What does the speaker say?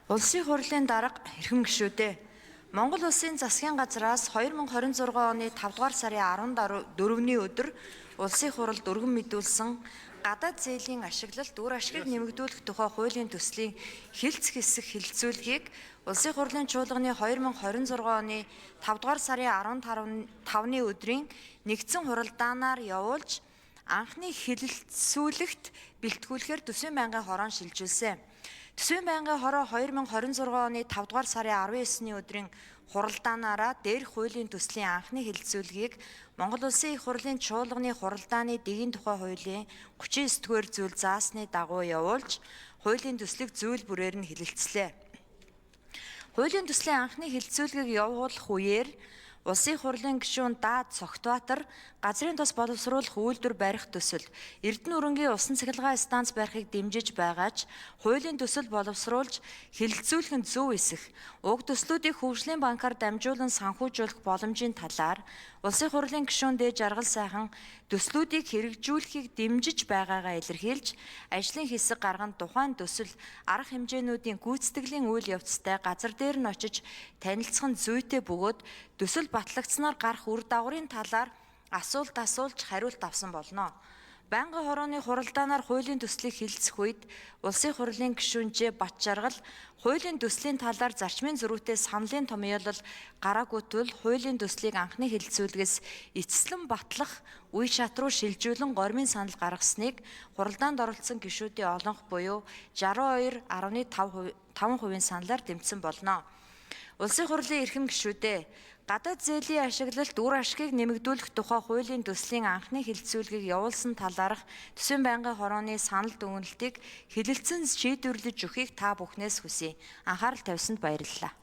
Улсын хурлын дарга эрхэм гишүүдээ Монгол улсын засгийн газраас 2026 оны 5 дугаар сарын 14-ний өдөр улсын хуралд өргөн мэдүүлсэн гадаад зээлийн ашиглалт үр ашгийг нэмэгдүүлэх тухай хуулийн төслийн хэлц хэсэг хэлэлцүүлгийг улсын хурлын чуулганы 2026 оны 5 дугаар сарын 15-ны өдрийн нэгдсэн хуралдаанаар явуулж анхны хэлэлцүүлэгт бэлтгүүлэхээр Төсвийн байнгын хороо шилжүүлсэн. Төсвийн байнгын хороо 2026 оны 5 дугаар сарын 19-ний өдрийн хуралдаанаараа дээрх хуулийн төслийн анхны хэлэлцүүлгийг Монгол Улсын их хурлын чуулганы хуралдааны дэгийн тухай хуулийн 39-р зүйл заасны дагуу явуулж хуулийн төслийг зүйл бүрээр нь хэлэлцлээ. Хуулийн төслийн анхны хэлэлцүүлгийг явуулах үеэр Улсын хурлын гишүүн Даад Цогтбаатар газрын тос боловсруулах үйлдвэр барих төсөл Эрдэнэ өрөнгийн усан цахилгаан станц барихыг дэмжиж байгаа ч хуулийн төсөл боловсруулж хэлэлцүүлэх нь зөв эсэх уг төслүүдийг хөгжлийн банкар дамжуулан санхүүжүүлэх боломжийн талаар Улсын хурлын гишүүн Дээд Жаргал сайхан төслүүдийг хэрэгжүүлэхийг дэмжиж байгаагаа илэрхийлж ажлын хэсэг гарган тухайн төсөл арга хэмжээнүүдийн гүйцэтгэлийн үйл явцтай газар дээр нь очиж танилцах нь зүйтэй бөгөөд төсөл батлагдсанаар гарах үр дагаврын талаар асуулт асуулж хариулт авсан болно. Байнгын хорооны хуралдаанаар хуулийн төслийг хэлэлцэх үед Улсын хурлын гишүүн Ж. Бат Жаргал хуулийн төслийн талаар зарчмын зөрүүтэй саналын томьёолол гараагүй тул хуулийн төслийг анхны хэлэлцүүлгээс эцэслэн батлах үе шат руу шилжүүлэн гормын санал гаргасныг хуралдаанд оролцсон гишүүдийн олонх буюу 62.5% саналаар тэмцсэн болно. Улсын хурлын эрхэм гишүүдээ гадаад зээлийн ашиглалт үр ашгийг нэмэгдүүлэх тухай хуулийн төслийн анхны хэлэлцүүлгийг явуулсан талаарх Төсвийн байнгын хорооны санал дүгнэлтийг хэлэлцэн шийдвэрлэж өгөхийг та бүхнээс хүсье. Анхаарал тавьсанд баярлалаа.